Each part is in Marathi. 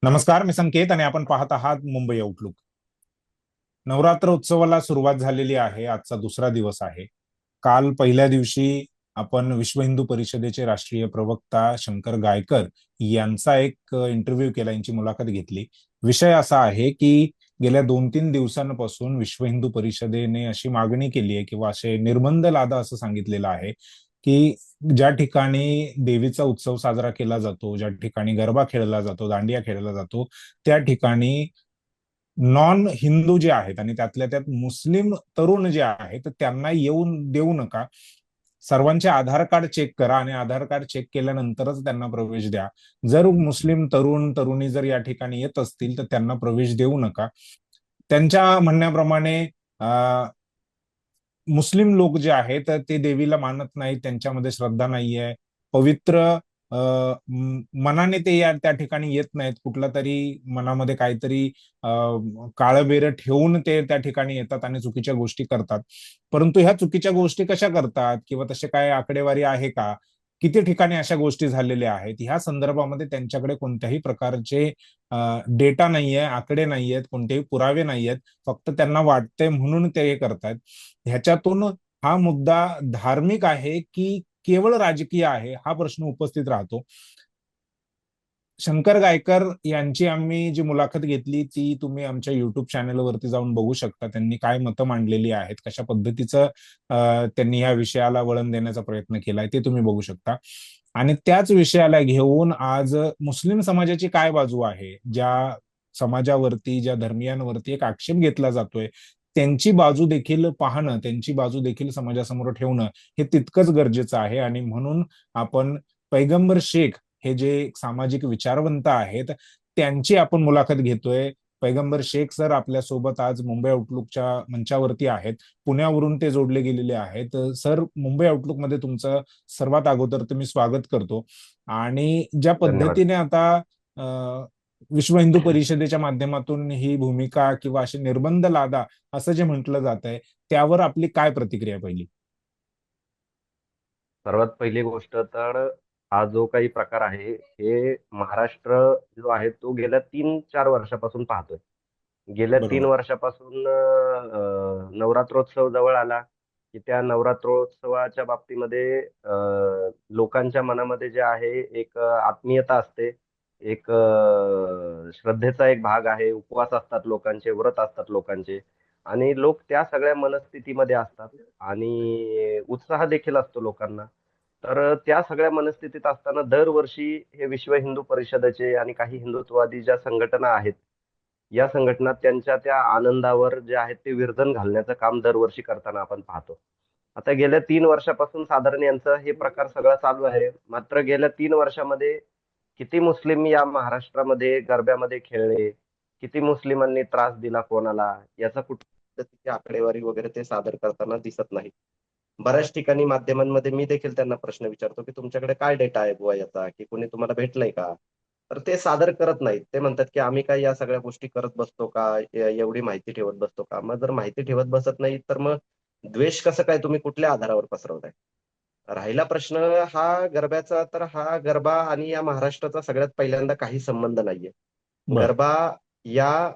नमस्कार, मी संकेत आणि आपण पाहत आहात मुंबई आउटलुक. नवरात्र उत्सवाला सुरुवात झालेली आहे. आजचा दुसरा दिवस आहे. काल पहिल्या दिवशी आपण विश्व हिंदू परिषदेचे राष्ट्रीय प्रवक्ता शंकर गायकर यांचा एक इंटरव्ह्यू केला, यांची मुलाखत घेतली. विषय असा आहे की गेल्या 2-3 दिवसांपासून विश्व हिंदू परिषदेने अशी मागणी केली आहे किंवा असे निर्बंध लादा असं सांगितलेलं आहे की ज्या ठिकाणी देवीचा उत्सव साजरा केला जातो, ज्या ठिकाणी गरबा खेळला जातो, दांडिया खेळला जातो, त्या ठिकाणी नॉन हिंदू जे आहेत आणि त्यातल्या त्यात मुस्लिम तरुण जे आहेत तर त्यांना येऊन देऊ नका. सर्वांचे आधार कार्ड चेक करा आणि आधार कार्ड चेक केल्यानंतरच त्यांना प्रवेश द्या. जर मुस्लिम तरुण तरुणी जर या ठिकाणी येत असतील तर त्यांना प्रवेश देऊ नका. त्यांच्या म्हणण्याप्रमाणे मुस्लिम लोक जे आहेत ते देवीला मानत नाहीत, त्यांच्यामध्ये श्रद्धा नाहीये, पवित्र मनाने ते त्या ठिकाणी येत नाहीत. कुठला तरी मनामध्ये काहीतरी काळबेरं ठेवून ते त्या ठिकाणी येतात आणि चुकीच्या गोष्टी करतात. परंतु ह्या चुकीच्या गोष्टी कशा करतात किंवा तसे काय आकडेवारी आहे का, किती ठिकाणी अशा गोष्टी झालेल्या आहेत, ह्या संदर्भामध्ये त्यांच्याकडे कोणत्याही प्रकारचे डेटा नाहीये, आकडे नाहीयेत, कोणतेही पुरावे नाहीयेत. फक्त त्यांना वाटतंय म्हणून ते हे करतायत. ह्याच्यातून हा मुद्दा धार्मिक आहे की केवळ राजकीय आहे, हा प्रश्न उपस्थित राहतो. शंकर गायकर यांची आम्ही जी मुलाखत घेतली ती तुम्ही आमच्या युट्यूब चॅनलवरती जाऊन बघू शकता. त्यांनी काय मतं मांडलेली आहेत, कशा पद्धतीचं त्यांनी या विषयाला वळण देण्याचा प्रयत्न केलाय ते तुम्ही बघू शकता. आणि त्याच विषयाला घेऊन आज मुस्लिम समाजाची काय बाजू आहे, ज्या समाजावरती, ज्या धर्मियांवरती एक आक्षेप घेतला जातोय, त्यांची बाजू देखील पाहणं, त्यांची बाजू देखील समाजासमोर ठेवणं हे तितकंच गरजेचं आहे. आणि म्हणून आपण पैगंबर शेख हे जे सामाजिक विचारवंत आहेत त्यांची आपण मुलाखत घेतोय. पैगंबर शेख सर आपल्यासोबत आज मुंबई आउटलुकच्या मंचावरती आहेत. पुण्यावरून ते जोडले गेलेले आहेत. सर, मुंबई आउटलुक मध्ये तुमचं सर्वात अगोदर तर मी स्वागत करतो. आणि ज्या धन्यवाद. पद्धतीने आता विश्व हिंदू परिषदेच्या माध्यमातून ही भूमिका किंवा असे निर्बंध लादा असं जे म्हटलं जात आहे, त्यावर आपली काय प्रतिक्रिया पहिली? सर्वात पहिली गोष्ट तर हा जो काही प्रकार आहे हे महाराष्ट्र जो आहे तो गेल्या 3-4 वर्षापासून पाहतोय. गेल्या तीन बरोबर. वर्षापासून नवरात्रोत्सव जवळ आला की त्या नवरात्रोत्सवाच्या बाबतीमध्ये लोकांच्या मनामध्ये जे आहे एक आत्मीयता असते, एक श्रद्धेचा एक भाग आहे, उपवास असतात लोकांचे, व्रत असतात लोकांचे आणि लोक त्या सगळ्या मनस्थितीमध्ये असतात आणि उत्साह देखील असतो लोकांना. तर त्या सगळ्या मनस्थितीत असताना दरवर्षी हे विश्व हिंदू परिषदेचे आणि काही हिंदुत्ववादी ज्या संघटना आहेत, या संघटना त्यांच्या त्या आनंदावर जे आहे ते विरजन घालण्याचं काम दरवर्षी करताना आपण पाहतो. आता गेल्या 3 वर्षापासून साधारण यांचा हे प्रकार सगळा चालू आहे. मात्र गेल्या 3 वर्षामध्ये किती मुस्लिम या महाराष्ट्रामध्ये गरब्यामध्ये खेळले, किती मुस्लिमांनी त्रास दिला कोणाला, याचा कुठे आकडेवारी वगैरे ते सादर करताना दिसत नाही. बऱ्याच ठिकाणी माध्यमांमध्ये मी देखील त्यांना प्रश्न विचारतो की तुमच्याकडे काय डेटा आहे बुवा याचा, की कोणी तुम्हाला भेटलंय का? तर ते सादर करत नाहीत. ते म्हणतात की आम्ही काय या सगळ्या गोष्टी करत बसतो का? एवढी माहिती ठेवत बसतो का? मग जर माहिती ठेवत बसत नाही तर मग द्वेष कसं काय तुम्ही कुठल्या आधारावर पसरवताय? राहिला प्रश्न हा गरब्याचा, तर हा गरबा आणि या महाराष्ट्राचा सगळ्यात पहिल्यांदा काही संबंध नाहीये. बर. गरबा या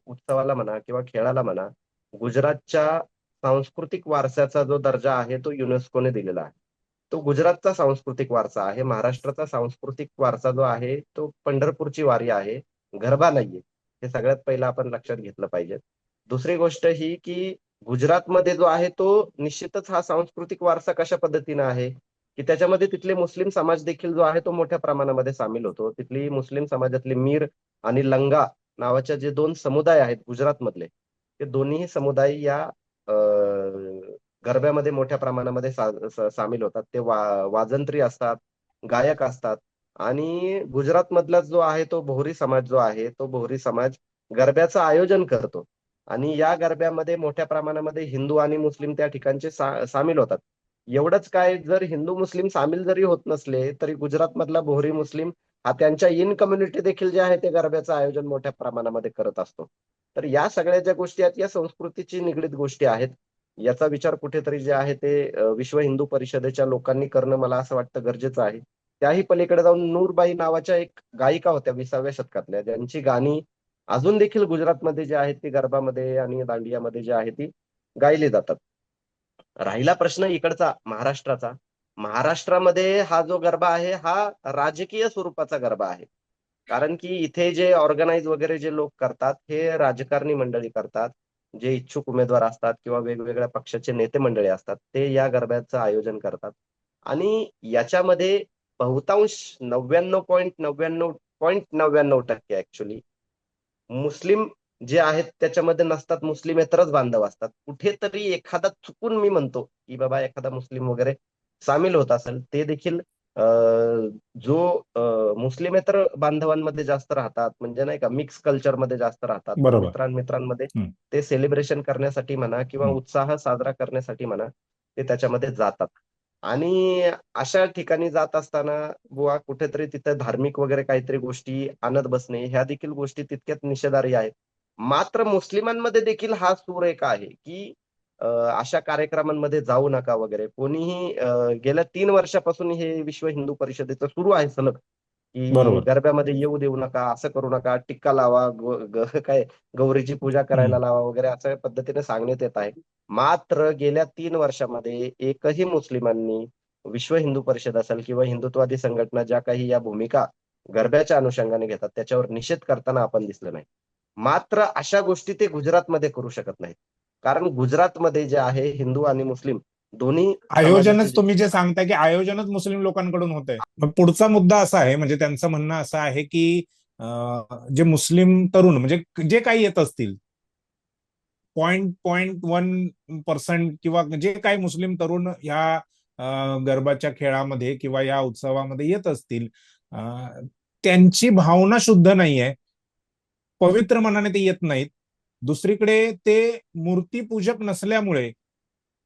उत्सवाला म्हणा किंवा खेळाला म्हणा, गुजरातच्या सांस्कृतिक वारशाचा जो दर्जा आहे तो युनेस्कोने दिलेला आहे. तो गुजरातचा सांस्कृतिक वारसा आहे. महाराष्ट्राचा सांस्कृतिक वारसा जो आहे तो पंढरपूरची वारी आहे, गरबा नाहीये. हे सगळ्यात पहिलं आपण लक्षात घेतलं पाहिजे. दुसरी गोष्ट ही की गुजरातमध्ये जो आहे तो निश्चितच हा सांस्कृतिक वारसा कशा पद्धतीने आहे, की त्याच्यामध्ये तिथले मुस्लिम समाज देखील जो आहे तो मोठ्या प्रमाणामध्ये सामील होतो. तिथली मुस्लिम समाजातली मीर आणि लंगा नावाचे जे 2 समुदाय आहेत गुजरातमधले, ते दोन्ही समुदाय या अ, गरब्यामध्ये मोठ्या प्रमाणामध्ये सामील होतात. ते वाजंत्री असतात, गायक असतात आणि गुजरातमधला जो आहे तो बोहरी समाज जो आहे, तो बोहरी समाज गरब्याचं आयोजन करतो आणि या गरब्यामध्ये मोठ्या प्रमाणामध्ये हिंदू आणि मुस्लिम त्या ठिकाणचे सामील होतात. एवढंच काय, जर हिंदू मुस्लिम सामील जरी होत नसले, तरी गुजरातमधला बोहरी मुस्लिम हा त्यांच्या इन कम्युनिटी देखील जे आहे ते गरब्याचं आयोजन मोठ्या प्रमाणामध्ये करत असतो. तर या सगळ्या ज्या गोष्टी आहेत या संस्कृतीची निगडीत गोष्टी आहेत. याचा विचार कुठेतरी जे आहे ते विश्व हिंदू परिषदेच्या लोकांनी करणं मला असं वाटतं गरजेचं आहे. त्याही पलीकडे जाऊन नूरबाई नावाच्या एक गायिका होत्या 20व्या शतकातल्या, ज्यांची गाणी अजून देखील गुजरातमध्ये जे आहेत ती गरबामध्ये आणि दांडियामध्ये जे आहे ती गायली जातात. राहिला प्रश्न इकडचा महाराष्ट्राचा. महाराष्ट्रामध्ये हा जो गरबा आहे हा राजकीय स्वरूपाचा गरबा आहे. कारण की इथे जे ऑर्गनाइज वगैरे जे लोक करतात हे राजकारणी मंडळी करतात. जे इच्छुक उमेदवार असतात किंवा वेगवेगळ्या पक्षाचे नेते मंडळी असतात ते या गरब्याचं आयोजन करतात. आणि याच्यामध्ये बहुतांश 99.99% ऍक्च्युली मुस्लिम जे आहेत त्याच्यामध्ये नसतात, मुस्लिमेतरच बांधव असतात. कुठेतरी एखादा चुकून मी म्हणतो, की बाबा एखादा मुस्लिम वगैरे सामील होत असेल, ते देखील अ, जो मुस्लिमेतर बांधवांमध्ये जास्त राहतात, म्हणजे नाही का मिक्स कल्चरमध्ये जास्त राहतात. बरोबर. मित्रांमित्रांमध्ये हं, ते सेलिब्रेशन करण्यासाठी म्हणा किंवा हं. उत्साह साजरा करण्यासाठी म्हणा, ते त्याच्यामध्ये जातात. आणि अशा ठिकाणी जात असताना बुवा कुठेतरी तिथं धार्मिक वगैरे काहीतरी गोष्टी आणत बसणे, ह्या देखील गोष्टी तितक्याच निषेधार्ह आहेत. मात्र मुस्लिमांमध्ये देखील हा सूर एक आहे, की अशा कार्यक्रमांमध्ये जाऊ नका वगैरे. कोणीही गेल्या 3 वर्षापासून हे विश्व हिंदू परिषदेचं सुरू आहे सलग, की बरोबर. गरब्यामध्ये येऊ देऊ नका, असं करू नका, टिक्का लावा, काय गौरीची पूजा करायला हं. लावा वगैरे अशा पद्धतीने सांगण्यात येत आहे. मात्र गेल्या 3 वर्षामध्ये एकही मुस्लिमांनी विश्व हिंदू परिषद असेल किंवा हिंदुत्ववादी संघटना ज्या काही या भूमिका गरब्याच्या अनुषंगाने घेतात त्याच्यावर निषेध करताना आपण दिसलं नाही. मात्र अशा गोष्टी ते गुजरातमध्ये करू शकत नाहीत. कारण गुजरातमध्ये जे आहे हिंदू आणि मुस्लिम दोन्ही समाजाचे आयोजनच तुम्ही जे सांगताय की आयोजनच मुस्लिम लोकांकडून होत आहे. मग पुढचा मुद्दा असा आहे, म्हणजे त्यांचं म्हणणं असं आहे की जे मुस्लिम तरुण म्हणजे जे काही येत असतील 0.01% किंवा जे काही मुस्लिम तरुण ह्या गरबाच्या खेळामध्ये किंवा या उत्सवामध्ये येत असतील, त्यांची भावना शुद्ध नाहीये, पवित्र मनाने ते येत नाहीत. दुसरीकडे ते मूर्तीपूजक नसल्यामुळे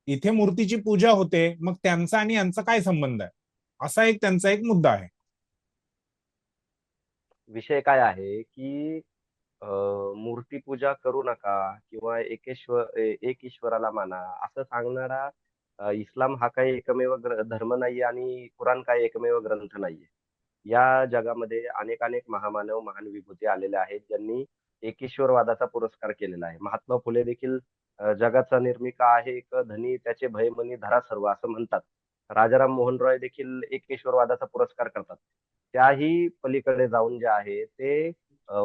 इथे मूर्तीची पूजा होते, मग त्यांचा आणि यांचा काय संबंध आहे, असा एक त्यांचा एक मुद्दा आहे. विषय काय आहे, की मूर्तीपूजा करू नका किंवा एक ईश्वराला माना असं सांगणारा इस्लाम हा काही एकमेव धर्म नाहीये आणि कुराण काही एकमेव ग्रंथ नाहीये. या जगामध्ये अनेक अनेक महामानव, महान विभूती आलेले आहेत, ज्यांनी एकेश्वरवादाचा पुरस्कार केलेला आहे. महात्मा फुले देखील जगाचा निर्मिका आहे, एक धनी त्याचे भयमनी धरा सर्व असं म्हणतात. राजाराम मोहन रॉय देखील एकेश्वरवादाचा पुरस्कार करतात. त्याही पलीकडे जाऊन जे आहे ते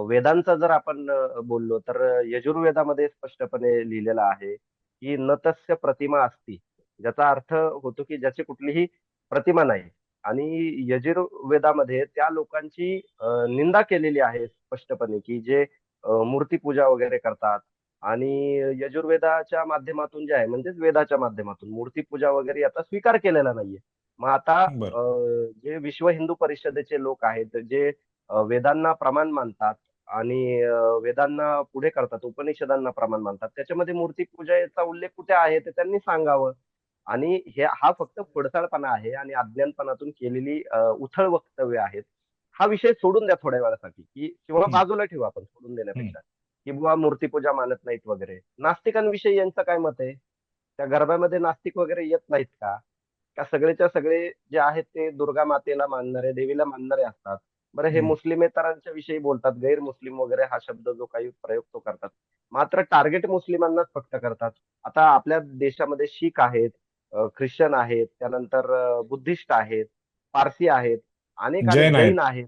वेदांचा जर आपण बोललो तर यजुर्वेदामध्ये स्पष्टपणे लिहिलेलं आहे, की न तस्य प्रतिमा अस्ति. ज्याचा अर्थ होतो, की ज्याची कुठलीही प्रतिमा नाही. आणि यजुर्वेदामध्ये त्या लोकांची निंदा केलेली आहे स्पष्टपणे, की जे मूर्तीपूजा वगैरे करतात आणि यजुर्वेदाच्या माध्यमातून जे आहे म्हणजेच वेदाच्या माध्यमातून मूर्तीपूजा वगैरे याचा स्वीकार केलेला नाहीये. मग आता बरं. जे विश्व हिंदू परिषदेचे लोक आहेत, जे वेदांना प्रमाण मानतात आणि वेदांना पुढे करतात, उपनिषदांना प्रमाण मानतात, त्याच्यामध्ये मूर्तीपूजेचा उल्लेख कुठे आहे ते त्यांनी सांगावं. आणि हा फक्त खोडसाळपणा आहे आणि अज्ञानपणातून केलेली उथळ वक्तव्य आहेत. हा विषय सोडून द्या थोड्या वेळासाठी, की किंवा हं, बाजूला ठेवू आपण सोडून हं. देण्यापेक्षा, की बुवा मूर्तीपूजा मानत नाहीत वगैरे. नास्तिकांविषयी यांचं काय मत आहे? त्या गरब्यामध्ये नास्तिक वगैरे येत नाहीत का? का सगळेच्या सगळे जे आहेत ते दुर्गा मातेला मानणारे, देवीला मानणारे असतात? बरं हे हं. मुस्लिमेतरांच्या विषयी बोलतात, गैर मुस्लिम वगैरे हा शब्द जो काही प्रयोग तो करतात. मात्र टार्गेट मुस्लिमांनाच फक्त करतात. आता आपल्या देशामध्ये शीख आहेत, ख्रिश्चन आहेत, त्यानंतर बुद्धिस्ट आहेत, पारसी आहेत, अनेक अनेक जैन आहेत. जैन आहेत,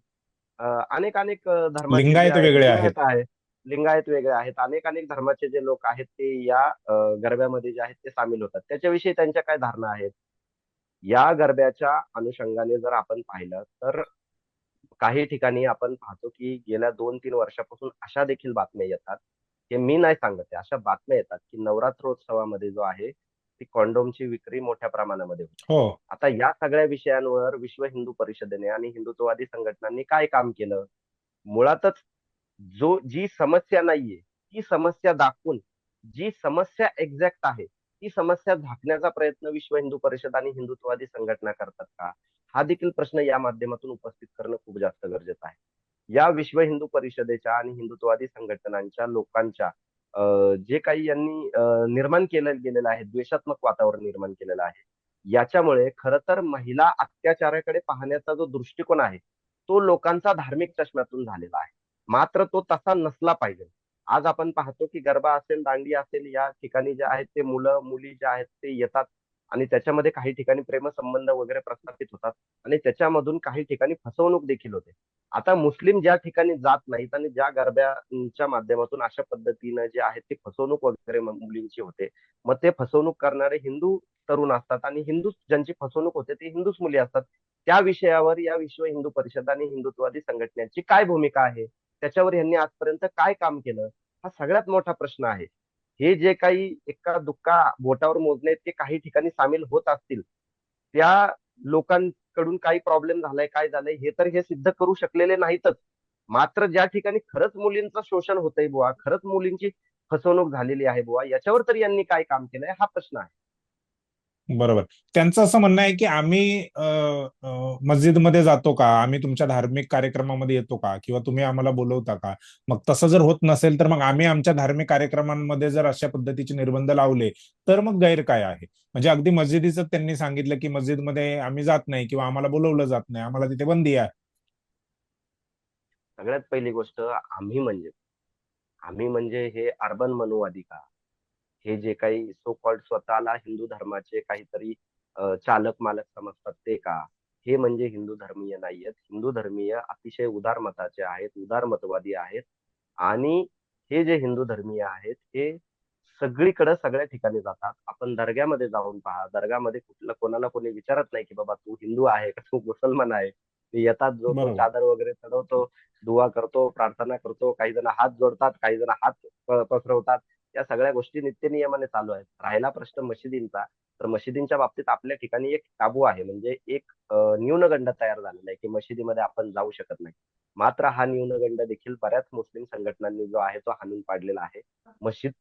अनेक अनेक धर्माचे जे लिंगायत आहेत, वेगळे आहेत. लिंगायत वेगळे आहेत, अनेक अनेक धर्माचे जे लोक आहेत ते या गरब्यामध्ये जे आहेत ते सामील होतात. त्याच्याविषयी त्यांच्या काय धारणा आहेत? या गरब्याच्या अनुषंगाने जर आपण पाहिलं तर काही ठिकाणी आपण पाहतो की गेल्या 2-3 वर्षापासून अशा देखील बातम्या येतात, हे मी नाही सांगत आहे. अशा बातम्या येतात की नवरात्रोत्सवामध्ये जो आहे, ती कॉन्डोमची विक्री मोठ्या प्रमाणामध्ये होते. हो. आता या सगळ्या विषयांवर विश्व हिंदू परिषदेने आणि हिंदुत्ववादी संघटनांनी काय काम केलं? मुळातच जी समस्या नाहीये, ती समस्या दाखवून जी समस्या एक्झॅक्ट आहे, ती समस्या झाकण्याचा प्रयत्न विश्व हिंदू परिषद आणि हिंदुत्ववादी संघटना करतात का? हा देखील प्रश्न या माध्यमातून उपस्थित करणं खूप जास्त गरजेचं आहे. या विश्व हिंदू परिषदेच्या आणि हिंदुत्ववादी संघटनांच्या लोकांच्या जे काही यांनी निर्माण केलं गेलेलं आहे, द्वेषात्मक वातावरण निर्माण केलेलं आहे. याच्यामुळे खरं तर महिला अत्याचाराकडे पाहण्याचा जो दृष्टिकोन आहे तो लोकांचा धार्मिक चष्म्यातून झालेला आहे. मात्र तो तसा नसला पाहिजे. आज आपण पाहतो की गरबा असेल, दांडिया असेल, या ठिकाणी जे आहेत ते मुलं मुली जे आहेत ते येतात आणि त्याच्यामध्ये काही ठिकाणी प्रेमसंबंध वगैरे प्रस्थापित होतात आणि त्याच्यामधून काही ठिकाणी फसवणूक देखील होते. आता मुस्लिम ज्या ठिकाणी जात नाहीत आणि ज्या गरब्याच्या माध्यमातून अशा पद्धतीनं जे आहे ते फसवणूक वगैरे मुलींची होते, मग ते फसवणूक करणारे हिंदू तरुण असतात आणि हिंदू ज्यांची फसवणूक होते ते हिंदूच मुली असतात. त्या विषयावर या विश्व हिंदू परिषद आणि हिंदुत्ववादी संघटनांची काय भूमिका आहे, त्याच्यावर यांनी आजपर्यंत काय काम केलं, हा सगळ्यात मोठा प्रश्न आहे. हे जे काही एका दुःखा बोटावर मोजणे ते काही ठिकाणी सामील होत असतील, त्या लोकांकडून काही प्रॉब्लेम झालाय काय झालंय हे तर हे सिद्ध करू शकलेले नाहीतच. मात्र ज्या ठिकाणी खरंच मुलींचं शोषण होतंय बुवा, खरंच मुलींची फसवणूक झालेली आहे बुवा, याच्यावर तर यांनी काय काम केलंय हा प्रश्न आहे. बरोबर. त्यांचं असं म्हणणं आहे की आम्ही मस्जिदमध्ये जातो का, आम्ही तुमच्या धार्मिक कार्यक्रमामध्ये येतो का, किंवा तुम्ही आम्हाला बोलवता का? मग तसं जर होत नसेल तर मग आम्ही आमच्या धार्मिक कार्यक्रमांमध्ये जर अशा पद्धतीचे निर्बंध लावले तर मग गैर काय आहे? म्हणजे अगदी मस्जिदीचं त्यांनी सांगितलं की मस्जिदमध्ये आम्ही जात नाही किंवा आम्हाला बोलवलं जात नाही, आम्हाला तिथे बंदी आहे. सगळ्यात पहिली गोष्ट, आम्ही म्हणजे हे अर्बन मनुवादी का? हे जे काही सो कॉल्ड स्वतःला हिंदू धर्माचे काहीतरी चालक मालक समजतात ते का? हे म्हणजे हिंदू धर्मीय नाहीयेत. हिंदू धर्मीय अतिशय उदार मताचे आहेत, उदारमतवादी आहेत. आणि हे जे हिंदू धर्मीय आहेत हे सगळीकडे सगळ्या ठिकाणी जातात. आपण दर्ग्यामध्ये जाऊन पहा, दर्गामध्ये कुठलं कोणाला कोणी विचारत नाही की बाबा तू हिंदू आहे का तू मुसलमान आहे. ते येतात, जो तो बरोबर. चादर वगैरे चढवतो, दुवा करतो, प्रार्थना करतो, काही जण हात जोडतात, काही जण हात पसरवतात. या सगळ्या गोष्टी नित्यनियमाने चालू आहेत. राहिला प्रश्न मशिदींचा, तर मशिदींच्या बाबतीत आपल्या ठिकाणी एक टाबू आहे, म्हणजे एक न्यूनगंड तयार झालेला आहे की मशिदीमध्ये आपण जाऊ शकत नाही. मात्र हा न्यूनगंड देखील बऱ्याच मुस्लिम संघटनांनी जो आहे तो हाणून पाडलेला आहे. मस्जिद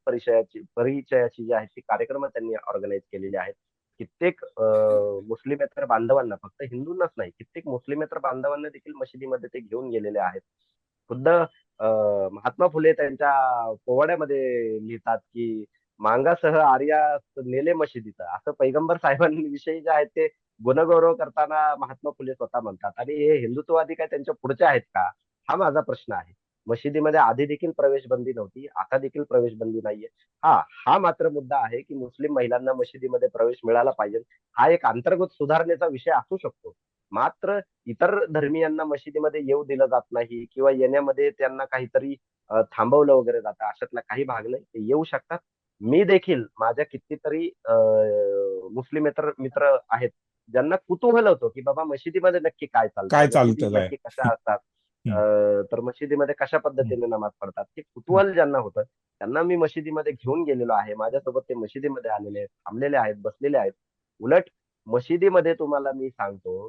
परिचयाची जी आहे ती कार्यक्रम त्यांनी ऑर्गनाईज केलेली आहेत. कित्येक मुस्लिमेतर बांधवांना, फक्त हिंदूंनाच नाही, कित्येक मुस्लिमेतर बांधवांना देखील मशिदीमध्ये ते घेऊन गेलेले आहेत. खुद्द महात्मा फुले त्यांच्या पोवाड्यामध्ये लिहितात की मांगासह आर्या नेले मशिदीत, असं पैगंबर साहेबांविषयी जे आहे ते गुणगौरव करताना महात्मा फुले स्वतः म्हणतात. आणि हे हिंदुत्ववादी काय त्यांच्या पुढचे आहेत का? हा माझा प्रश्न आहे. मशिदीमध्ये आधी देखील प्रवेश बंदी नव्हती, आता देखील प्रवेश बंदी नाहीये. हा हा मात्र मुद्दा आहे की मुस्लिम महिलांना मशिदीमध्ये प्रवेश मिळाला पाहिजे. हा एक अंतर्गत सुधारणेचा विषय असू शकतो. मात्र इतर धर्मियांना मशिदीमध्ये येऊ दिलं जात नाही किंवा येण्यामध्ये त्यांना काहीतरी थांबवलं वगैरे जातं, अशातला काही भाग नाही. ते येऊ शकतात. मी देखील माझ्या कितीतरी मुस्लिमेतर मित्र आहेत ज्यांना कुतूहल होतं की बाबा मशिदीमध्ये नक्की काय चालतंय, काय मशिदी चालतं काय? नक्की कशा असतात, हम्म, तर मशिदीमध्ये कशा हम्म, पद्धतीने नमाज पडतात, हे हम्म. कुतूहल ज्यांना होतं त्यांना मी मशिदीमध्ये घेऊन गेलेलो आहे. माझ्यासोबत ते मशिदीमध्ये आलेले आहेत, थांबलेले आहेत, बसलेले आहेत. उलट मशिदीमध्ये तुम्हाला मी सांगतो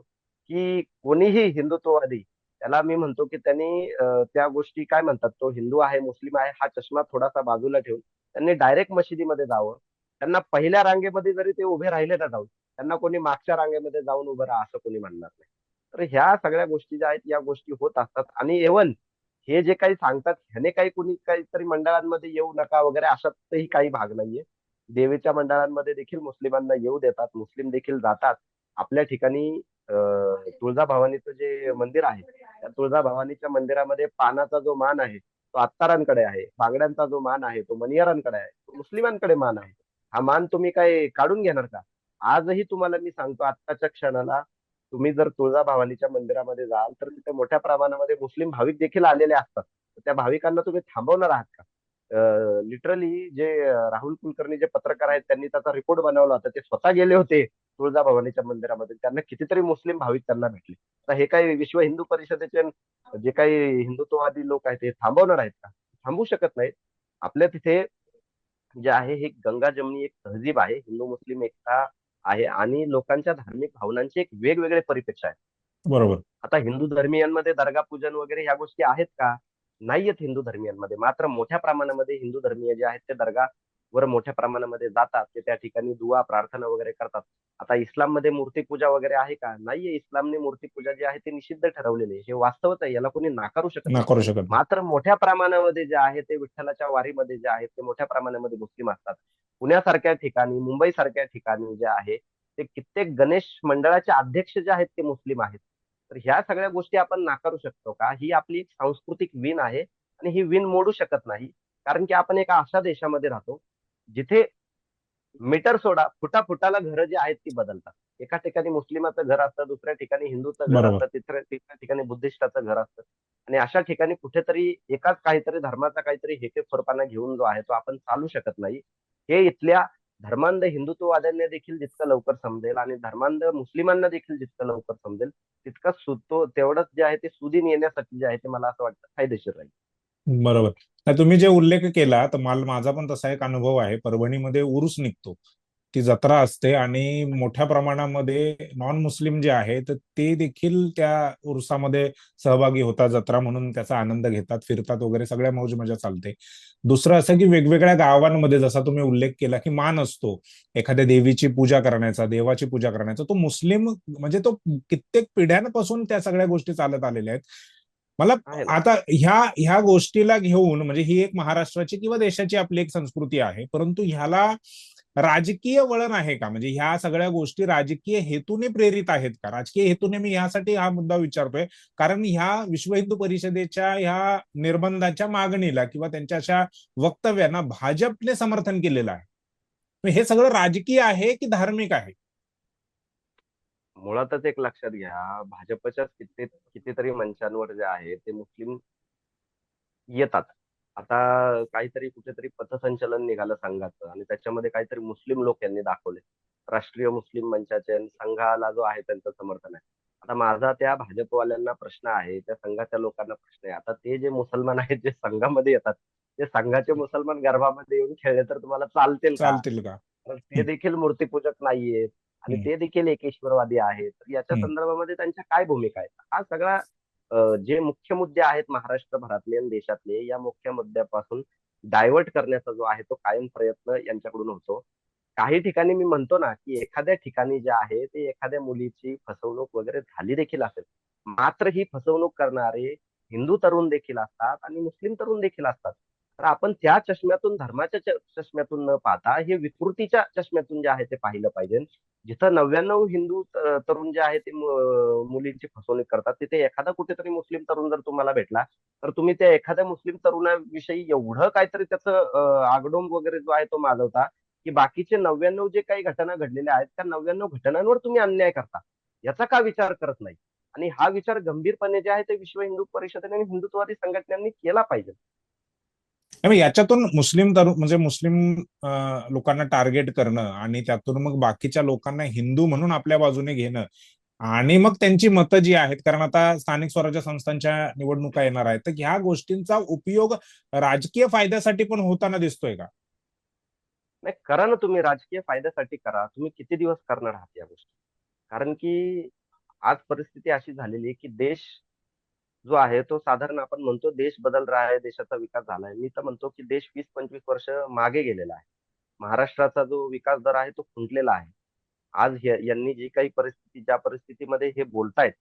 की कोणीही हिंदुत्ववादी, त्याला मी म्हणतो की त्यांनी त्या गोष्टी काय म्हणतात, तो हिंदू आहे मुस्लिम आहे हा चष्मा थोडासा बाजूला ठेवून त्यांनी डायरेक्ट मशिदीमध्ये जावं. त्यांना पहिल्या रांगेमध्ये जरी ते उभे राहिले ना जाऊन, त्यांना कोणी मागच्या रांगेमध्ये जाऊन उभं राहा असं कोणी म्हणणार नाही. तर ह्या सगळ्या गोष्टी ज्या आहेत या गोष्टी होत असतात. आणि इव्हन हे जे काही सांगतात ह्याने काही कुणी काहीतरी मंडळांमध्ये येऊ नका वगैरे अशातही काही भाग नाहीये. देवीच्या मंडळांमध्ये देखील मुस्लिमांना येऊ देतात, मुस्लिम देखील जातात. आपल्या ठिकाणी तुळजाभवानीचं जे मंदिर आहे त्या तुळजाभवानीच्या मंदिरामध्ये पानाचा जो मान आहे तो अत्तारांकडे आहे, बांगड्यांचा जो मान आहे तो मनियारांकडे आहे, तो मुस्लिमांकडे मान आहे. हा मान तुम्ही काय काढून घेणार का? आजही तुम्हाला मी सांगतो, आत्ताच्या क्षणाला तुम्ही जर तुळजाभवानीच्या मंदिरामध्ये जाल तर तिथे मोठ्या प्रमाणामध्ये मुस्लिम भाविक देखील आलेले असतात. तर त्या भाविकांना तुम्ही थांबवणार आहात का? लिटरली जे राहुल कुलकर्णी जे पत्रकार आहेत त्यांनी त्याचा रिपोर्ट बनवला होता, ते स्वतः गेले होते तुळजाभवानीच्या मंदिरामध्ये, त्यांना कितीतरी मुस्लिम भाविक त्यांना भेटले. तर हे काही विश्व हिंदू परिषदेचे जे काही हिंदुत्ववादी लोक आहेत ते थांबवणार आहेत का? थांबवू शकत नाहीत. आपल्या तिथे जे आहे हे गंगा जमनी एक तहजीब आहे, हिंदू मुस्लिम एकता आहे आणि लोकांच्या धार्मिक भावनांचे एक वेगवेगळे परिपेक्ष आहेत. बरोबर. आता हिंदू धर्मियांमध्ये दर्गा पूजन वगैरे ह्या गोष्टी आहेत का? नाहीयेत हिंदू धर्मियांमध्ये. मात्र मोठ्या प्रमाणामध्ये हिंदू धर्मीय जे आहेत ते दर्गा वर मोठ्या प्रमाणामध्ये जातात, ते त्या ठिकाणी दुआ प्रार्थना वगैरे करतात. आता इस्लाममध्ये मूर्तीपूजा वगैरे आहे का? नाहीये. इस्लामने मूर्तीपूजा जी आहे ती निषिद्ध ठरवलेली आहे. हे वास्तवच आहे. याला कोणी नाकारू शकत नाही. नाकारू शकत नाही. मात्र मोठ्या प्रमाणामध्ये जे आहे ते विठ्ठलाच्या वारीमध्ये जे आहेत ते मोठ्या प्रमाणामध्ये मुस्लिम असतात. पुण्यासारख्या ठिकाणी, मुंबईसारख्या ठिकाणी जे आहे ते कित्येक गणेश मंडळाचे अध्यक्ष जे आहेत ते मुस्लिम आहेत. तर ह्या सगळ्या गोष्टी आपण नाकारू शकतो का? ही आपली एक सांस्कृतिक वीण आहे आणि ही वीण मोडू शकत नाही. कारण की आपण एका अशा देशामध्ये राहतो, जिथे मीटर सोडा, फुटाफुटाला घरं जी आहेत ती बदलतात. एका ठिकाणी मुस्लिमाचं घर असतं, दुसऱ्या ठिकाणी हिंदूचं घर बरोबर. असतं, तिसऱ्या तिसऱ्या ठिकाणी बुद्धिस्टाचं घर असतं. आणि अशा ठिकाणी कुठेतरी एकाच काहीतरी धर्माचा काहीतरी हेकेखोरपणा घेऊन जो आहे तो आपण चालू शकत नाही. हे इथल्या धर्मांध हिंदुत्ववाद्यांना देखील जितकं लवकर समजेल आणि धर्मांध मुस्लिमांना देखील जितकं लवकर समजेल, तितकं तेवढंच जे आहे ते सुदिन येण्यासाठी जे आहे ते मला असं वाटतं फायदेशीर राहील. बरोबर. नाही, तुम्ही जे उल्लेख केला तर माझा पण तसा एक अनुभव आहे. परभणीमध्ये उरूस निघतो, ती जत्रा असते आणि मोठ्या प्रमाणामध्ये नॉन मुस्लिम जे आहे तर ते देखील त्या उरुसामध्ये सहभागी होतात. जत्रा म्हणून त्याचा आनंद घेतात, फिरतात वगैरे, सगळ्या मौज मजा चालते. दुसरं असं की वेगवेगळ्या गावांमध्ये जसा तुम्ही उल्लेख केला की मान असतो एखाद्या देवीची पूजा करण्याचा, देवाची पूजा करण्याचा, तो मुस्लिम म्हणजे तो कित्येक पिढ्यांपासून त्या सगळ्या गोष्टी चालत आलेल्या आहेत. मला आहे ना. आता ह्या गोष्टीला घेऊन, म्हणजे ही एक महाराष्ट्राची किंवा देशाची आपली एक संस्कृती आहे, परंतु ह्याला राजकीय वळण आहे का? म्हणजे ह्या सगळ्या गोष्टी राजकीय हेतूने प्रेरित आहेत का? राजकीय हेतूने मी यासाठी हा मुद्दा विचारतोय, कारण ह्या विश्व हिंदू परिषदेच्या ह्या निर्बंधाच्या मागणीला किंवा त्यांच्या अशा वक्तव्यांना भाजपने समर्थन केलेलं आहे. हे सगळं राजकीय आहे की धार्मिक आहे? मुळातच एक लक्षात घ्या, भाजपच्याच कितीतरी मंचांवर जे आहे ते मुस्लिम येतात. आता काहीतरी कुठेतरी पथसंचलन निघालं संघाचं आणि त्याच्यामध्ये काहीतरी मुस्लिम लोक यांनी दाखवले. राष्ट्रीय मुस्लिम मंचाचे आणि संघाला जो आहे त्यांचं समर्थन आहे. आता माझा त्या भाजपवाल्यांना प्रश्न आहे, त्या संघाच्या लोकांना प्रश्न आहे. आता ते जे मुसलमान आहेत जे संघामध्ये येतात, ते संघाचे मुसलमान गर्भामध्ये येऊन खेळले तर तुम्हाला चालतील का? चालतील का? तर ते देखील मूर्तीपूजक नाहीयेत आणि हम्म. ते देखील एकेश्वरवादी आहेत. तर याच्या हम्म. संदर्भामध्ये त्यांच्या काय भूमिका आहेत? हा सगळा जे मुख्य मुद्दे आहेत महाराष्ट्रभरातले आणि देशातले, या मुख्य मुद्द्यापासून डायव्हर्ट करण्याचा जो आहे तो कायम प्रयत्न यांच्याकडून होतो. काही ठिकाणी मी म्हणतो ना, की एखाद्या ठिकाणी जे आहे ते एखाद्या मुलीची फसवणूक वगैरे झाली देखील असेल. मात्र ही फसवणूक करणारे हिंदू तरुण देखील असतात आणि मुस्लिम तरुण देखील असतात. तर आपण त्या चष्म्यातून, धर्माच्या चष्म्यातून न पाहता हे विकृतीच्या चष्म्यातून जे आहे ते पाहिलं पाहिजे. जिथं 99 हिंदू तरुण जे आहे ते मुलींची फसवणूक करतात, तिथे एखादा कुठेतरी मुस्लिम तरुण जर तुम्हाला भेटला, तर तुम्ही त्या एखाद्या मुस्लिम तरुणाविषयी एवढं काहीतरी त्याचं आगडोंब वगैरे जो आहे तो माजवता, की बाकीचे 99 जे काही घटना घडलेल्या आहेत, त्या 99 घटनांवर तुम्ही अन्याय करता. याचा का विचार करत नाही? आणि हा विचार गंभीरपणे जे आहे ते विश्व हिंदू परिषदेने आणि हिंदुत्ववादी संघटनांनी केला पाहिजे. त्यामुळे याच्यातून मुस्लिम तरुण म्हणजे मुस्लिम लोकांना टार्गेट करणं आणि त्यातून मग बाकीच्या लोकांना हिंदू म्हणून आपल्या बाजूने घेणं आणि मग त्यांची मतं जी आहेत, कारण आता स्थानिक स्वराज्य संस्थांच्या निवडणुका येणार आहेत, तर ह्या गोष्टींचा उपयोग राजकीय फायद्यासाठी पण होताना दिसतोय का? नाही, करा ना तुम्ही, राजकीय फायद्यासाठी करा. तुम्ही किती दिवस करणार आहात या गोष्टी? कारण की आज परिस्थिती अशी झालेली आहे, की देश जो आहे तो साधारण आपण म्हणतो देश बदल रहा है, देशाचा विकास झालाय. मी तर म्हणतो की देश 20-25 वर्ष मागे गेलेला आहे. महाराष्ट्राचा जो विकास दर आहे तो खुंटलेला आहे. आज यांनी जी काही परिस्थिती, ज्या परिस्थितीमध्ये हे बोलतायत,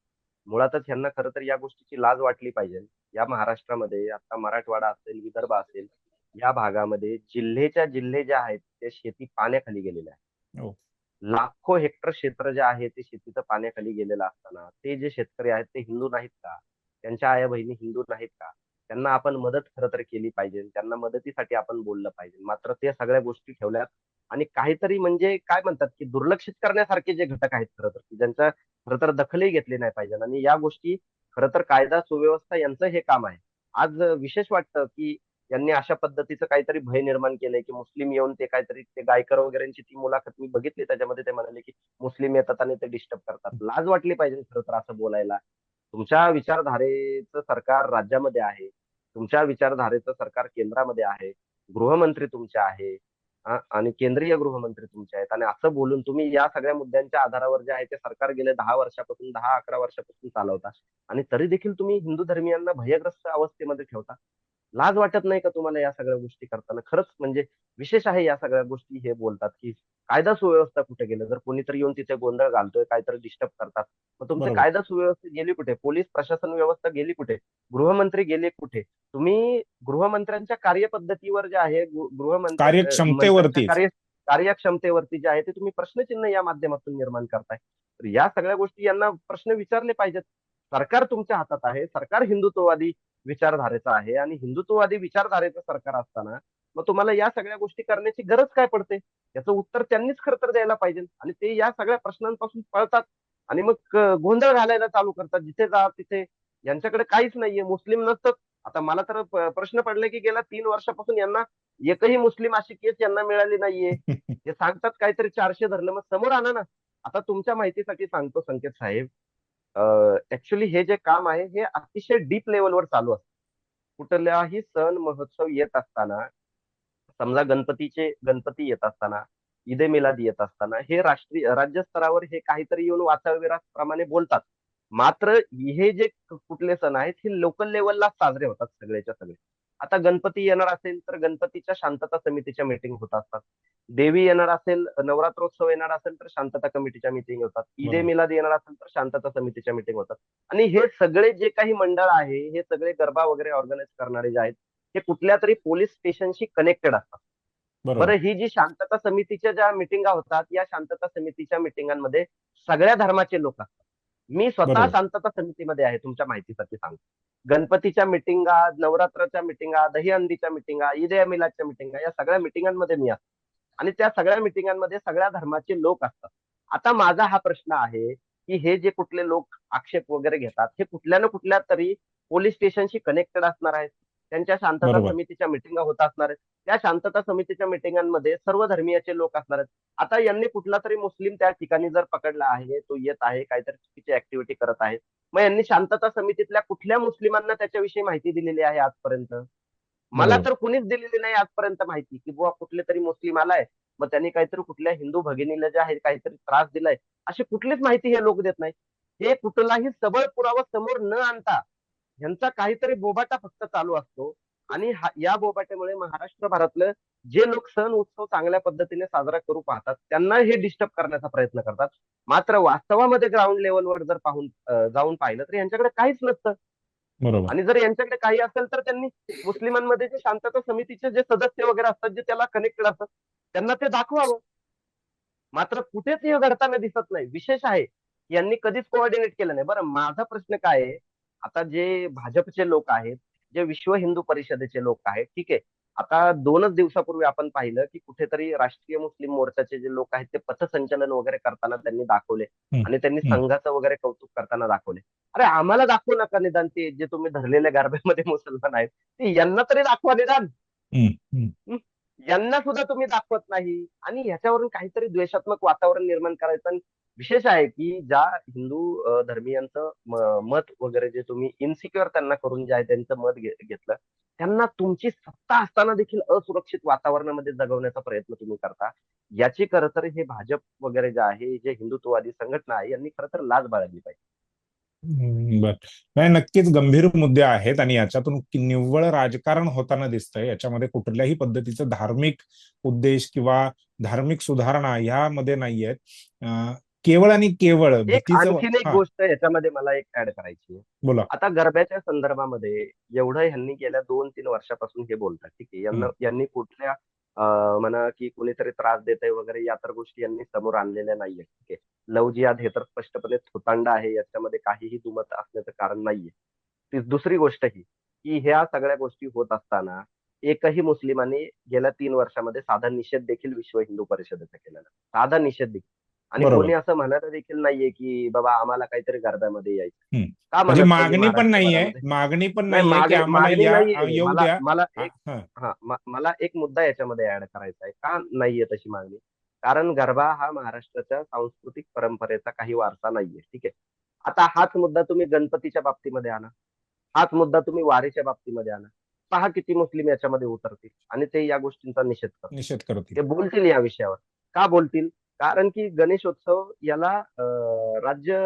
मुळातच यांना खरं तर या गोष्टीची लाज वाटली पाहिजे. या महाराष्ट्रामध्ये आता मराठवाडा असेल, विदर्भ असेल, या भागामध्ये जिल्ह्याच्या जिल्हे जे आहेत ते शेती पाण्याखाली गेलेले आहे. हो. लाखो हेक्टर क्षेत्र जे आहे ते शेतीचं पाण्याखाली गेलेलं असताना ते जे शेतकरी आहेत ते हिंदू नाहीत का? त्यांच्या आया बहिणी हिंदू नाहीत का? त्यांना आपण मदत खरं तर केली पाहिजे. त्यांना मदतीसाठी आपण बोललं पाहिजे. मात्र ते सगळ्या गोष्टी ठेवल्यात आणि काहीतरी म्हणजे काय म्हणतात, की दुर्लक्षित करण्यासारखे जे घटक आहेत खरं तर, की ज्यांचा खरं तर दखलही घेतली नाही पाहिजे आणि या गोष्टी खरं तर कायदा सुव्यवस्था यांचं हे काम आहे. आज विशेष वाटतं, की यांनी अशा पद्धतीचं काहीतरी भय निर्माण केलंय, की मुस्लिम येऊन ते काहीतरी ते गायकर वगैरेंची ती मुलाखत मी बघितली. त्याच्यामध्ये ते म्हणाले, की मुस्लिम येतात आणि ते डिस्टर्ब करतात. लाज वाटली पाहिजे खरं तर असं बोलायला. तुमच्या विचारधारेचं सरकार राज्यामध्ये आहे. तुमच्या विचारधारेचं सरकार केंद्रामध्ये आहे. गृहमंत्री तुमचे आहे. आणि केंद्रीय गृहमंत्री तुमचे आहेत आणि असं बोलून तुम्ही या सगळ्या मुद्द्यांच्या आधारावर जे आहे ते सरकार गेले 10 वर्षापासून, 10-11 वर्षापासून चालवता आणि तरी देखील तुम्ही हिंदू धर्मियांना भयग्रस्त अवस्थेमध्ये ठेवता. लाज वाटत नाही का तुम्हाला या सगळ्या गोष्टी करताना? खरंच म्हणजे विशेष आहे या सगळ्या गोष्टी हे बोलतात, की कायदा सुव्यवस्था कुठे गेलं? जर कोणीतरी येऊन तिथे गोंधळ घालतोय, काहीतरी डिस्टर्ब करतात, मग तुमचे बरोबर. कायदा सुव्यवस्था गेली कुठे? पोलीस प्रशासन व्यवस्था गेली कुठे? गृहमंत्री गेले कुठे? तुम्ही गृहमंत्र्यांच्या कार्यपद्धतीवर जे आहे, मंत्र्यांच्या कार्यक्षमतेवरतीच. कार्यक्षमतेवरती जे आहे ते तुम्ही प्रश्नचिन्ह या माध्यमातून निर्माण करताय. तर या सगळ्या गोष्टी यांना प्रश्न विचारले पाहिजेत. सरकार तुमच्या हातात आहे. सरकार हिंदुत्ववादी विचारधारेचं आहे आणि हिंदुत्ववादी विचारधारेचं सरकार असताना मग तुम्हाला या सगळ्या गोष्टी करण्याची गरज काय पडते? याचं उत्तर त्यांनीच खरं तर द्यायला पाहिजे. आणि ते या सगळ्या प्रश्नांपासून पळतात आणि मग गोंधळ घालायला चालू करतात. जिथे जा तिथे यांच्याकडे काहीच नाहीये. मुस्लिम नसतं. आता मला तर प्रश्न पडले की गेल्या 3 वर्षापासून यांना एकही मुस्लिम अशी केस यांना मिळाली नाहीये. हे सांगतात काहीतरी 400 धरलं, मग समोर आणा ना. आता तुमच्या माहितीसाठी सांगतो संकेत साहेब, ऍक्च्युली हे जे काम आहे हे अतिशय डीप लेवलवर चालू असतं. कुठल्याही सण महोत्सव येत असताना, समजा गणपती येत असताना, ईदे मिलाद येत असताना, हे राज्य स्तरावर हे काहीतरी येऊन वाचाविराप्रमाणे बोलतात. मात्र हे जे कुठले सण आहेत हे लोकल लेवलला साजरे होतात सगळेच्या सगळे. आता गणपती येणार असेल तर गणपतीच्या शांतता समितीच्या मीटिंग होत असतात. देवी येणार असेल, नवरात्रोत्सव येणार असेल तर शांतता कमिटीच्या मीटिंग होतात. ईदे बरोबर. मिलाद येणार असेल तर शांतता समितीच्या मीटिंग होतात. आणि हे सगळे जे काही मंडळ आहे, हे सगळे गरबा वगैरे ऑर्गनाईज करणारे जे आहेत, हे कुठल्या तरी पोलीस स्टेशनशी कनेक्टेड असतात. बरोबर. बरं, ही जी शांतता समितीच्या ज्या मिटिंगा होतात, या शांतता समितीच्या मिटिंगांमध्ये सगळ्या धर्माचे लोक असतात. मी स्वतः बरोबर. शांतता समितीमध्ये आहे, तुमच्या माहितीसाठी सांगतो. गणपतीच्या मिटिंगा, नवरात्राच्या मिटिंगा, दहीहंडीच्या मिटिंगा, ईद ए मिलादच्या मिटिंगा, या सगळ्या मिटिंगांमध्ये मी असतो. आणि त्या सगळ्या मिटिंगांमध्ये सगळ्या धर्माचे लोक असतात. आता माझा हा प्रश्न आहे, की हे जे कुठले लोक आक्षेप वगैरे घेतात, हे कुठल्या ना कुठल्या तरी पोलीस स्टेशनशी कनेक्टेड असणार आहेत. त्यांच्या शांतता बरोबर. समितीच्या मिटिंगा होत असणार आहेत. त्या शांतता समितीच्या मिटिंगांमध्ये सर्व धर्मीयाचे लोक असणार आहेत. आता यांनी कुठला तरी मुस्लिम त्या ठिकाणी जर पकडला आहे, तो येत आहे, काहीतरी चुकीची ऍक्टिव्हिटी करत आहे, मग यांनी शांतता समितीतल्या कुठल्या मुस्लिमांना त्याच्याविषयी माहिती दिलेली आहे आजपर्यंत? मला बरोबर. तर कुणीच दिलेली नाही आजपर्यंत माहिती, की बुवा कुठले तरी मुस्लिम आलाय, मग त्यांनी काहीतरी कुठल्या हिंदू भगिनीला जे आहे काहीतरी त्रास दिलाय, अशी कुठलीच माहिती हे लोक देत नाही. हे कुठलाही सबळ पुरावा समोर न आणता ह्यांचा काहीतरी बोबाटा फक्त चालू असतो. आणि या बोबाट्यामुळे महाराष्ट्रभरातलं जे लोक सण उत्सव चांगल्या पद्धतीने साजरा करू पाहतात त्यांना हे डिस्टर्ब करण्याचा प्रयत्न करतात. मात्र वास्तवामध्ये ग्राउंड लेवलवर जर जाऊन पाहिलं तर यांच्याकडे काहीच नसतं. बरोबर. आणि जर यांच्याकडे काही असेल तर त्यांनी मुस्लिमांमध्ये जे शांतता समितीचे जे सदस्य वगैरे असतात, जे त्याला कनेक्टेड असतात, त्यांना ते दाखवावं. मात्र कुठेच हे घडताना दिसत नाही. विशेष आहे, यांनी कधीच कोऑर्डिनेट केलं नाही. बरं, माझा प्रश्न काय आहे, आता जे भाजपचे लोक आहेत, जे विश्व हिंदू परिषदेचे लोक आहेत, ठीक आहे. आता 2च दिवसापूर्वी आपण पाहिलं, की कुठेतरी राष्ट्रीय मुस्लिम मोर्चाचे जे लोक आहेत, ते पथसंचलन वगैरे करताना त्यांनी दाखवले हम्म. आणि त्यांनी हम्म. संघाचं वगैरे कौतुक करताना दाखवले. अरे आम्हाला दाखवू नका निदान ते जे तुम्ही धरलेल्या गारब्यामध्ये मुसलमान आहेत, ते यांना तरी दाखवा निदान. हम्म. हम्म. हं? यांना सुद्धा तुम्ही दाखवत नाही आणि ह्याच्यावरून काहीतरी द्वेषात्मक वातावरण निर्माण करायचं. आणि विशेष आहे की ज्या हिंदू धर्मीयांचं मत वगैरे जे तुम्ही इन्सिक्युअर त्यांना करून जे आहे त्यांचं मत घेतलं, त्यांना तुमची सत्ता असताना देखील असुरक्षित वातावरणामध्ये जगवण्याचा प्रयत्न तुम्ही करता. याची खरं तर हे भाजप वगैरे जे आहे, जे हिंदुत्ववादी संघटना आहे, यांनी खरं तर लाज बाळगली पाहिजे. बर. नाही, नक्कीच गंभीर मुद्दे आहेत आणि याच्यातून निव्वळ राजकारण होताना दिसतंय. याच्यामध्ये कुठल्याही पद्धतीचं धार्मिक उद्देश किंवा धार्मिक सुधारणा ह्यामध्ये नाहीयेत. केवळ आणि केवळ भीतीचं. आणखीन एक हा, गोष्ट याच्यामध्ये मला एक ऍड करायची आहे. बोला. आता गरब्याच्या संदर्भामध्ये एवढं ह्यांनी गेल्या 2-3 वर्षापासून हे बोलतात, ठीक आहे. हम्म. यांनी कुठल्या म्हणा की कोणीतरी त्रास देतंय वगैरे या तर गोष्टी यांनी समोर आणलेल्या नाहीये, ठीक आहे. लव जिहाद हे तर स्पष्टपणे थोतांड आहे, याच्यामध्ये काहीही दुमत असण्याचं कारण नाहीये. ती दुसरी गोष्ट ही, की ह्या सगळ्या गोष्टी होत असताना एकही मुस्लिमांनी गेल्या 3 वर्षामध्ये साधा निषेध देखील विश्व हिंदू परिषदेचा केलेला नाही. साधा निषेध देखील. आणि बरोबर. कोणी असं म्हणत देखील नाहीये की बाबा आम्हाला काहीतरी गरब्यामध्ये यायचं. हम्म. का म्हणजे म्हणत नाहीये मागणी पण नाहीये, महाराष्ट्रभरामध्ये? मागणी पण नाही, नाहीये की आम्हाला मागणी या नाहीये. येऊ मला द्या. मला हा, एक हा. मला एक मुद्दा याच्यामध्ये ऍड करायचा आहे. का नाहीये तशी मागणी? कारण गरबा हा महाराष्ट्राच्या सांस्कृतिक परंपरेचा काही वारसा नाहीये. ठीक आहे. आता हाच मुद्दा तुम्ही गणपतीच्या बाबतीमध्ये आणा. हाच मुद्दा तुम्ही वारीच्या बाबतीमध्ये आणा. पहा किती मुस्लिम याच्यामध्ये उतरतील आणि ते या गोष्टींचा निषेध करतील. निषेध करतील. ते बोलतील या विषयावर. का बोलतील? कारण की गणेशोत्सव याला राज्य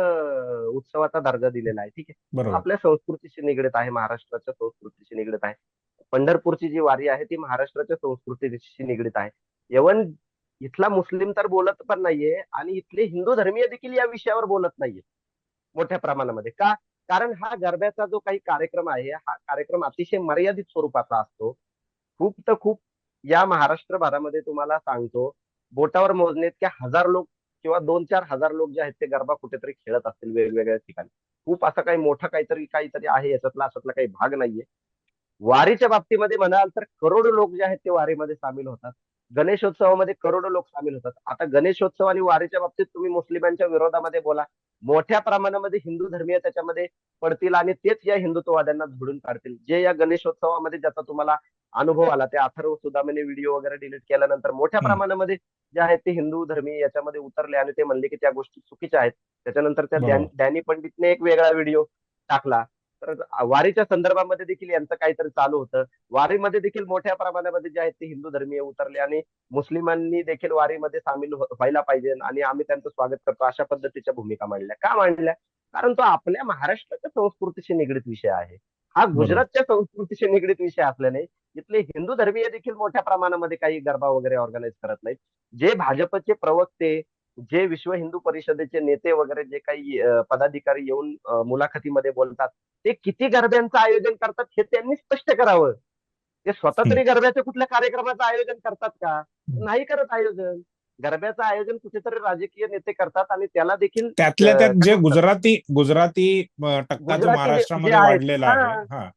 उत्सवाचा दर्जा दिलेला आहे. ठीक आहे. बरोबर. आपल्या संस्कृतीशी निगडीत आहे, महाराष्ट्राच्या संस्कृतीशी निगडीत आहे. पंढरपूरची जी वारी आहे ती महाराष्ट्राच्या संस्कृतीशी निगडीत आहे. इव्हन इथला मुस्लिम तर बोलत पण नाहीये आणि इथले हिंदू धर्मीय देखील या विषयावर बोलत नाहीये मोठ्या प्रमाणामध्ये. का? कारण हा गरब्याचा जो काही कार्यक्रम आहे, हा कार्यक्रम अतिशय मर्यादित स्वरूपाचा असतो. खूप तर खूप या महाराष्ट्रभरामध्ये तुम्हाला सांगतो, बोटावर मोजणे इतके हजार लोक किंवा 2-4 हजार लोक जे आहेत ते गरबा कुठेतरी खेळत असतील वेगवेगळ्या ठिकाणी. खूप असं काही मोठं काहीतरी काहीतरी आहे याच्यातला अशातला काही भाग नाहीये. वारीच्या बाबतीमध्ये म्हणाल तर करोडो लोक जे आहेत ते वारीमध्ये सामील होतात. गणेशोत्सवामध्ये करोडो लोक सामील होतात. आता गणेशोत्सव आणि वारीच्या बाबतीत तुम्ही मुस्लिमांच्या विरोधामध्ये बोला. मोठ्या प्रमाणामध्ये हिंदू धर्मीय त्याच्यामध्ये पडतील आणि तेच या हिंदुत्ववाद्यांना झोडून काढतील. जे या गणेशोत्सवामध्ये ज्याचा तुम्हाला अनुभव आला, ते अथर्व सुदामेने व्हिडिओ वगैरे डिलीट केल्यानंतर मोठ्या हम्म, प्रमाणामध्ये जे आहेत ते हिंदू धर्मीय याच्यामध्ये उतरले आणि ते म्हणले की त्या गोष्टी चुकीच्या आहेत. त्याच्यानंतर त्या बरोबर. डॅनी पंडितने एक वेगळा व्हिडिओ टाकला. तर वारीच्या संदर्भामध्ये देखील यांचं काहीतरी चालू होतं. वारीमध्ये देखील मोठ्या प्रमाणामध्ये जे आहेत ते हिंदू धर्मीय उतरले आणि मुस्लिमांनी देखील वारीमध्ये सामील व्हायला पाहिजे आणि आम्ही त्यांचं स्वागत करतो अशा पद्धतीच्या भूमिका मांडल्या. का मांडल्या? कारण तो आपल्या महाराष्ट्राच्या संस्कृतीशी निगडीत विषय आहे. हा बरोबर. गुजरातच्या संस्कृतीशी निगडीत विषय असल्याने इथले हिंदू धर्मीय देखील मोठ्या प्रमाणामध्ये काही गरबा वगैरे ऑर्गनाईज करत नाहीत. जे भाजपचे प्रवक्ते, जे विश्व हिंदू परिषदेचे नेते वगैरे जे काही पदाधिकारी येऊन मुलाखतीमध्ये बोलतात, ते किती गरब्यांचं आयोजन करतात हे त्यांनी स्पष्ट करावं. ते स्वतः हम्म, तरी गरब्याच्या कुठल्या कार्यक्रमाचं आयोजन करतात का? हम्म. नाही करत आयोजन. गरब्याचं आयोजन कुठेतरी राजकीय नेते करतात आणि त्याला देखील त्यातल्या त्यात काय जे म्हणतात, गुजराती गुजराती टक्का जो गुजराती जे महाराष्ट्रामध्ये आहेत वाढलेला आहे. हा, हा,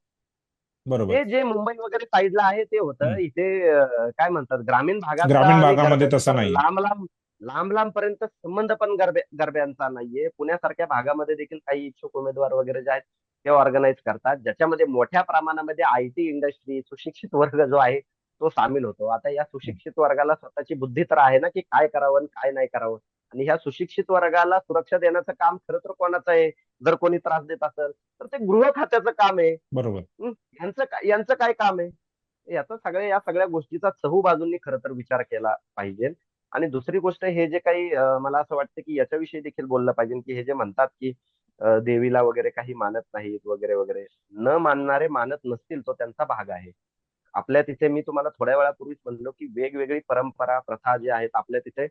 बरोबर. ते जे मुंबई वगैरे साईडला आहे ते होतं. हम्म. इथे काय म्हणतात ग्रामीण भागाचा ग्रामीण आणि भागामध्ये गरब्याचा तसं तर नाही. लांब पर्यंत संबंध पण गरब्यांचा नाहीये. पुण्यासारख्या भागामध्ये देखील काही इच्छुक उमेदवार वगैरे जे आहेत ते ऑर्गनाईज करतात, ज्याच्यामध्ये मोठ्या प्रमाणामध्ये आयटी इंडस्ट्री, सुशिक्षित वर्ग जो आहे तो सामील होतो. आता या सुशिक्षित वर्गाला स्वतःची बुद्धी तर आहे ना, की काय करावं आणि काय नाही करावं. आणि ह्या सुशिक्षित वर्गाला सुरक्षा देण्याचं काम खरं तर कोणाचं आहे? जर कोणी त्रास देत असेल तर ते गृह खात्याचं काम आहे. बरोबर. यांचं काय काम आहे? या सगळ्या गोष्टीचा चहूबाजूंनी खरं तर विचार केला पाहिजे. आणि दुसरी गोष्ट हे जे काही मला असं वाटतं की याच्याविषयी देखील बोललं पाहिजे, की हे जे म्हणतात की देवीला वगैरे काही मानत नाहीत वगैरे वगैरे. न मानणारे मानत नसतील तो त्यांचा भाग आहे. आपल्या तिथे मी तुम्हाला थोड्या वेळापूर्वीच म्हणलो की वेगवेगळी परंपरा, प्रथा जे आहेत आपल्या तिथे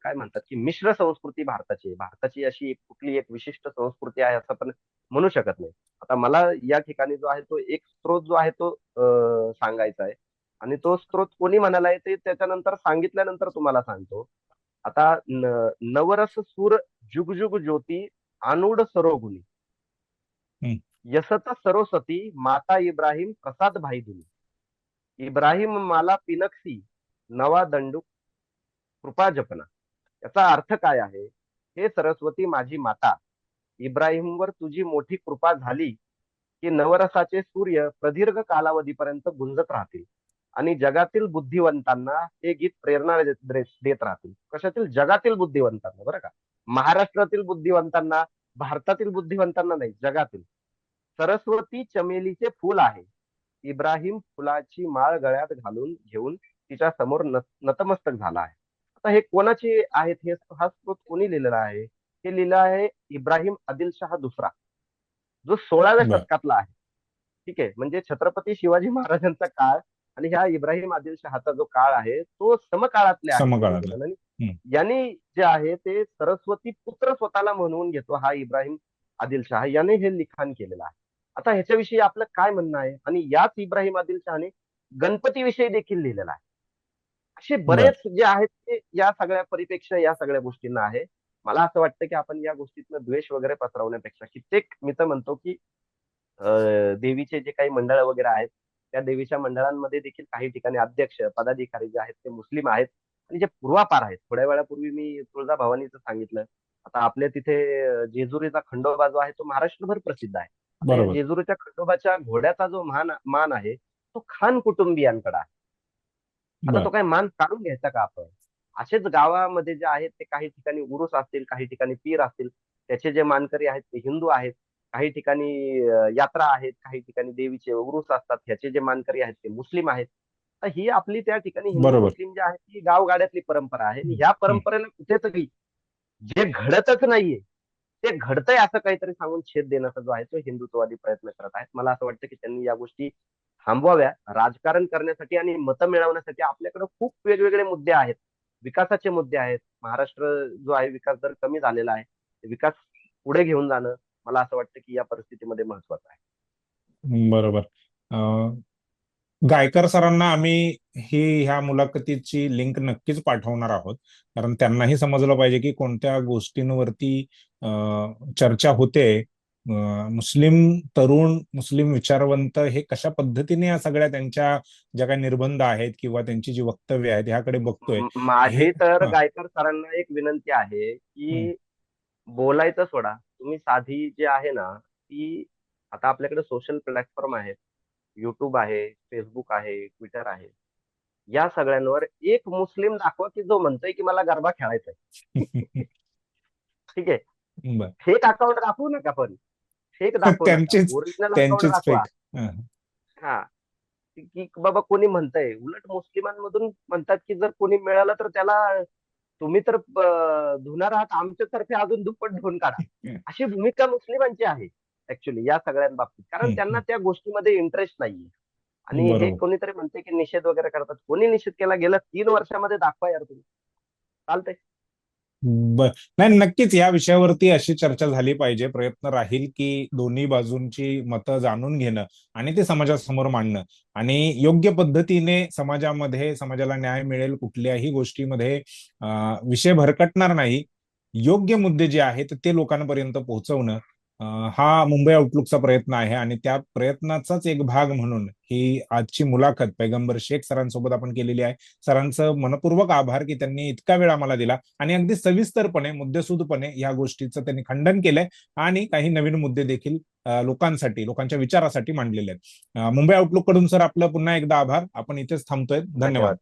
काय म्हणतात की मिश्र संस्कृती भारताची आहे. भारताची अशी कुठली एक विशिष्ट संस्कृती आहे असं पण म्हणू शकत नाही. आता मला या ठिकाणी जो आहे तो एक स्त्रोत जो आहे तो सांगायचा आहे आणि तो स्त्रोत कोणी म्हणालाय ते त्याच्यानंतर सांगितल्यानंतर तुम्हाला सांगतो. आता नवरस सूर जुग ज्योती आनुड सरोगुणी हम्म, यसत सरस्वती माता इब्राहिम प्रसाद भाई दुनी इब्राहिम माला पिनक्सी नवा दंडू कृपा जपना. याचा अर्थ काय आहे? हे सरस्वती माझी माता, इब्राहिमवर तुझी मोठी कृपा झाली की नवरसाचे सूर्य प्रदीर्घ कालावधीपर्यंत गुंजत राहतील आणि जगातील बुद्धिवंतांना हे गीत प्रेरणा देत राहतील. कशातील? जगातील बुद्धिवंतांना, बरं का. महाराष्ट्रातील बुद्धिवंतांना, भारतातील बुद्धिवंतांना नाही, जगातील. सरस्वती चमेलीचे फूल आहे. इब्राहिम फुलाची माळ गळ्यात घालून घेऊन तिच्या समोर नतमस्तक झाला आहे. आता हे कोणाचे आहेत? हा स्त्रोत कोणी लिहिलेला आहे? हे लिहिलं आहे इब्राहिम आदिलशहा दुसरा, जो 16व्या बर. शतकातला आहे. ठीक आहे. म्हणजे छत्रपती शिवाजी महाराजांचा काळ आणि ह्या इब्राहिम आदिलशहाचा जो काळ आहे तो समकाळातले आहेत दोन्ही समकाळातलं. जण. आणि हम्म, यांनी जे आहे ते सरस्वती पुत्र स्वतःला म्हणून घेतो हा इब्राहिम आदिलशहा, याने हे लिखाण केलेलं आहे. आता ह्याच्याविषयी आपलं काय म्हणणं आहे? आणि याच इब्राहिम आदिलशहाने गणपतीविषयी देखील लिहिलेलं आहे. असे बर. बरेच जे आहेत ते या सगळ्या परिप्रेक्ष्य या सगळ्या गोष्टींना आहे. मला असं वाटतं की आपण या गोष्टीतनं द्वेष वगैरे पसरवण्यापेक्षा कित्येक मी तर म्हणतो की देवीचे जे काही मंडळ वगैरे आहेत, त्या देवीच्या मंडळांमध्ये देखील काही ठिकाणी अध्यक्ष, पदाधिकारी जे आहेत ते मुस्लिम आहेत आणि जे पूर्वापार आहेत. थोड्या वेळापूर्वी मी तुळजाभवानीचं सांगितलं. आता आपल्या तिथे जेजुरीचा खंडोबा जो आहे तो महाराष्ट्रभर प्रसिद्ध आहे. आता या बरोबर. जेजुरीच्या खंडोबाच्या घोड्याचा जो मान आहे, तो खान कुटुंबियांकडे आहे. आता तो बर. काही मान काढून घ्यायचा का आपण? असेच गावामध्ये जे आहेत ते काही ठिकाणी उरूस असतील, काही ठिकाणी पीर असतील. त्याचे जे मानकरी आहेत ते हिंदू आहेत. काही ठिकाणी यात्रा आहेत, काही ठिकाणी देवीचे उरूस असतात. ह्याचे जे मानकरी आहेत ते मुस्लिम आहेत. तर ही आपली त्या ठिकाणी हिंदू बरोबर. मुस्लिम जे आहे ती गावगाड्यातली परंपरा आहे. आणि हम्म, ह्या हम्म. परंपरेला कुठेतरी जे घडतच नाहीये, ते घडतंय असं काहीतरी सांगून छेद देण्याचा जो आहे तो हिंदुत्ववादी प्रयत्न करत आहेत. मला असं वाटतं की त्यांनी या गोष्टी थांबवाव्या. राजकारण करण्यासाठी आणि मतं मिळवण्यासाठी आपल्याकडे खूप वेगवेगळे मुद्दे आहेत. विकासाचे मुद्दे आहेत. महाराष्ट्र जो आहे विकास दर कमी झालेला आहे. विकास पुढे घेऊन जाणं मला असं वाटतं की या परिस्थितीमध्ये महत्वाचं आहे. बरोबर. गायकर सरांना आम्ही ह्या मुलाखतीची लिंक नक्कीच पाठवणार आहोत, कारण त्यांनाही समजलं पाहिजे की कोणत्या गोष्टींवरती चर्चा होते. मुस्लिम तरुण, मुस्लिम विचारवंत हे कशा पद्धतीने या सगळ्या त्यांच्या ज्या काही निर्बंध आहेत किंवा त्यांची जी वक्तव्य आहेत ह्याकडे बघतोय हे. माझी तर हा. गायकर सरांना एक विनंती आहे हम्म. की बोलायचं सोडा. तुम्ही साधी जे आहे ना, ती आता आपल्याकडे सोशल प्लॅटफॉर्म आहेत. YouTube आहे, Facebook आहे, Twitter आहे. या सगळ्यांवर एक मुस्लिम दाखवा की जो म्हणतोय की मला गरबा खेळायचा आहे. ठीक आहे. बर. फेक अकाउंट दाखवू नका पण. फेक दाखवू नका. त्यांचीच ओरिजिनल अकाउंट त्यांचीच दाखवा. फेक. हां. की बाबा कोणी म्हणतंय. उलट मुस्लिमांमधून म्हणतात की जर कोणी मिळालं तर त्याला तुम्ही तर धुणार आहात आमच्यातर्फे अजून दुप्पट धुवून काढा. अशी भूमिका मुस्लिमांची आहे ऍक्च्युली या सगळ्या बाबतीत. कारण त्यांना त्या गोष्टीमध्ये इंटरेस्ट नाहीये. आणि हे बरोबर. कोणीतरी म्हणते की निषेध वगैरे करतात. कोणी निषेध केला? गेल्या 3 वर्षामध्ये दाखवा यार तुम्ही. चालतंय. बर. नाही, नक्कीच या विषयावरती अशी चर्चा झाली पाहिजे. प्रयत्न राहील की दोन्ही बाजूंची मतं जाणून घेणं आणि ते समाजासमोर मांडणं आणि योग्य पद्धतीने समाजाला न्याय मिळेल, कुठल्याही गोष्टीमध्ये विषय भरकटणार नाही. योग्य मुद्दे जे आहेत ते लोकांपर्यंत पोहोचवणं, हा मुंबई आउटलुकचा प्रयत्न आहे आणि त्या प्रयत्नाचाच एक भाग म्हणून ही आजची मुलाखत पैगंबर शेख सरांसोबत आपण केलेली आहे. सरांचं मनपूर्वक आभार की त्यांनी इतका वेळ आम्हाला दिला आणि अगदी सविस्तरपणे, मुद्देसूदपणे या गोष्टीचं त्यांनी खंडन केलंय आणि काही नवीन मुद्दे देखील लोकांसाठी, लोकांच्या विचारासाठी मांडलेले आहेत. मुंबई आउटलुक कडून सर आपलं पुन्हा एकदा आभार. आपण इथेच थांबतोय. धन्यवाद. धन्यवाद.